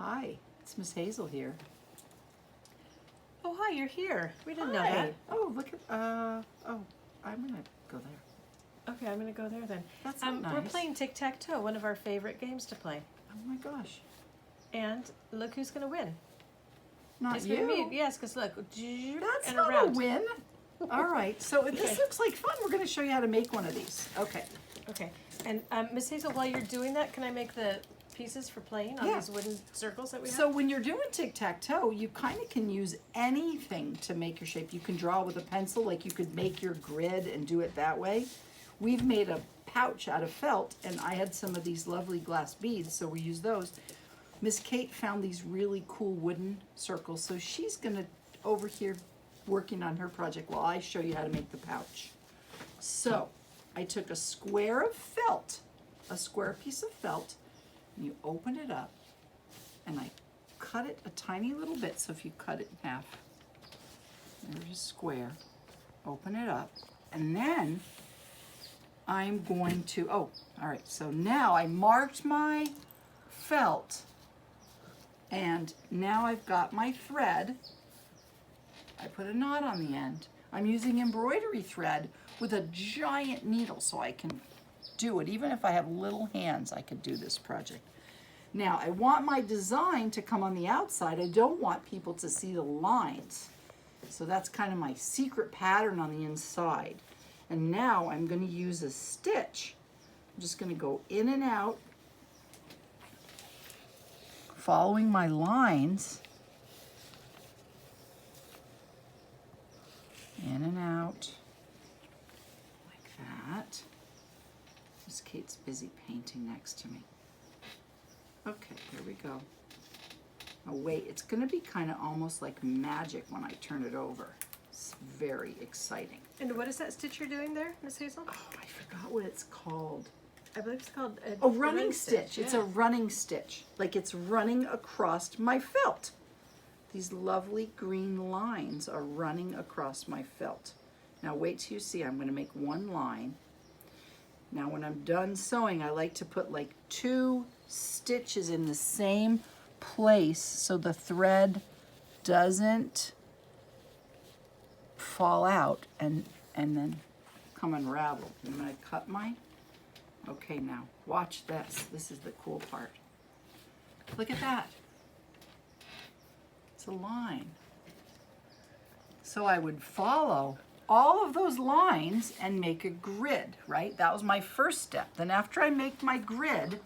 Hi, it's Miss Hazel here. Oh, hi, you're here. We didn't know Hi. that. Oh, look at, oh, I'm gonna go there. Okay, I'm going to go there then. That's not nice. We're playing tic-tac-toe, one of our favorite games to play. Oh my gosh. And look who's going to win. Not It's you. gonna be, yes, because look. That's and not around. a win. All right, so this Okay. looks like fun. We're gonna show you how to make one of these. Okay. Okay. And Miss Hazel, while you're doing that, can I make the pieces for playing on Yeah. these wooden circles that we have? So when you're doing tic-tac-toe, you kind of can use anything to make your shape. You can draw with a pencil, like you could make your grid and do it that way. We've made a pouch out of felt, and I had some of these lovely glass beads, so we use those. Miss Kate found these really cool wooden circles, so she's gonna over here working on her project while I show you how to make the pouch. So I took a square of felt, a square piece of felt, and you open it up, and I cut it a tiny little bit. So if you cut it in half, there's a square, open it up, and then I'm going to, oh, all right, so now I marked my felt, and now I've got my thread. I put a knot on the end. I'm using embroidery thread with a giant needle so I can do it. Even if I have little hands, I could do this project. Now, I want my design to come on the outside. I don't want people to see the lines. So that's kind of my secret pattern on the inside. And now I'm going to use a stitch. I'm just going to go in and out, following my lines. In and out, like that. Miss Kate's busy painting next to me. Okay, here we go. Oh wait, it's gonna be kind of almost like magic when I turn it over. It's very exciting. And what is that stitch you're doing there, Miss Hazel? Oh, I forgot what it's called. I believe it's called A running stitch. Yeah. It's a running stitch. Like it's running across my felt. These lovely green lines are running across my felt. Now wait till you see, I'm gonna make one line. Now when I'm done sewing, I like to put like 2 stitches in the same place so the thread doesn't fall out and then come unravel. I'm gonna cut mine. Okay, now watch this. This is the cool part. Look at that. It's a line. So I would follow all of those lines and make a grid, right? That was my first step. Then after I make my grid,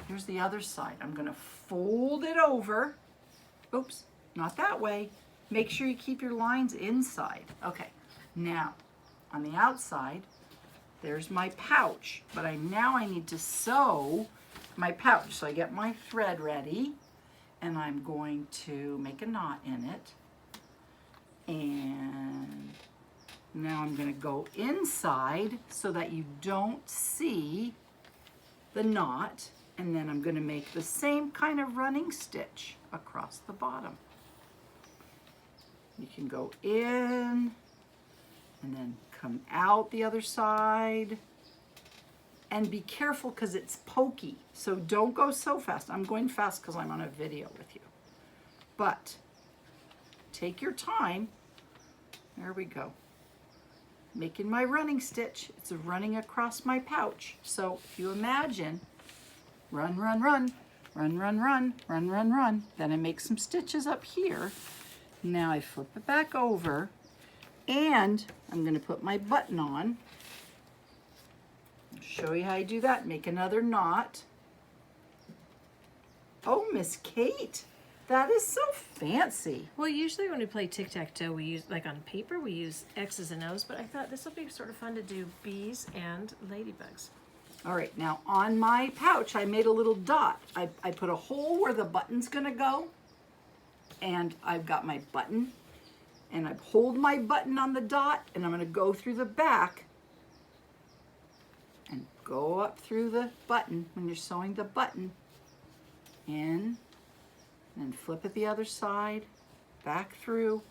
here's the other side. I'm gonna fold it over. Oops, not that way. Make sure you keep your lines inside. Okay, now on the outside, there's my pouch, but now I need to sew my pouch. So I get my thread ready, and I'm going to make a knot in it. And now I'm going to go inside so that you don't see the knot. And then I'm going to make the same kind of running stitch across the bottom. You can go in and then come out the other side. And be careful because it's pokey. So don't go so fast. I'm going fast because I'm on a video with you. But take your time. There we go. Making my running stitch. It's running across my pouch. So if you imagine, run, run, run, run, run, run, run, run, run. Then I make some stitches up here. Now I flip it back over. And I'm going to put my button on. Show you how I do that. Make another knot. Oh, Miss Kate, that is so fancy. Well, usually when we play tic-tac-toe, we use, like on paper, we use X's and O's, but I thought this would be sort of fun to do bees and ladybugs. All right, now on my pouch, I made a little dot. I put a hole where the button's gonna go, and I've got my button, and I hold my button on the dot, and I'm gonna go through the back and go up through the button when you're sewing the button in, and flip it the other side, back through.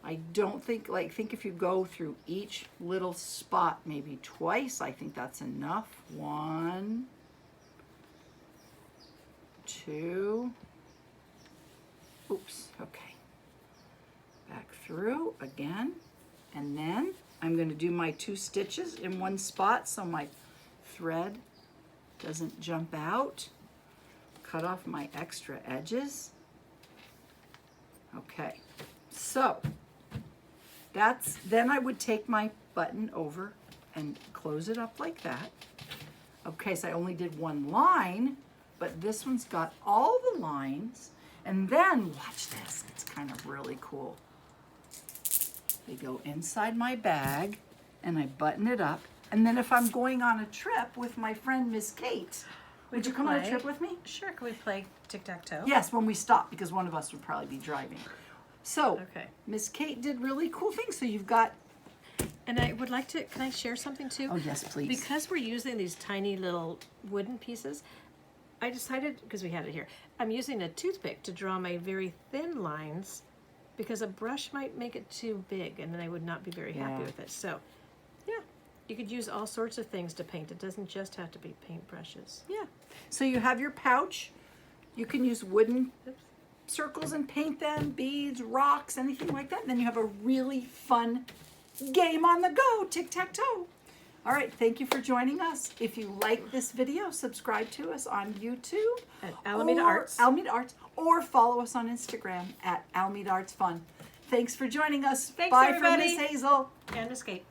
I don't think, think if you go through each little spot maybe twice, I think that's enough. 1, 2, Oops, okay. Back through again, and then I'm going to do my 2 stitches in one spot so my thread doesn't jump out. Cut off my extra edges. Okay, so then I would take my button over and close it up like that. Okay, so I only did 1 line, but this one's got all the lines. And then, watch this, it's kind of really cool. They go inside my bag, and I button it up. And then if I'm going on a trip with my friend Miss Kate, would you come on a trip with me? Sure, can we play tic-tac-toe? Yes, when we stop, because one of us would probably be driving. So, Okay. Miss Kate did really cool things. So you've got... And I would like to, can I share something too? Oh, yes, please. Because we're using these tiny little wooden pieces, I decided, because we had it here, I'm using a toothpick to draw my very thin lines because a brush might make it too big and then I would not be very happy Yeah. with it. So, yeah, you could use all sorts of things to paint. It doesn't just have to be paint brushes. Yeah. So you have your pouch. You can use wooden circles and paint them, beads, rocks, anything like that. And then you have a really fun game on the go, tic-tac-toe. All right, thank you for joining us. If you like this video, subscribe to us on YouTube At Alameda Arts. Alameda Arts, or follow us on Instagram at Alameda Arts Fun. Thanks for joining us. Thanks, Bye everybody. from Miss Hazel. And escape.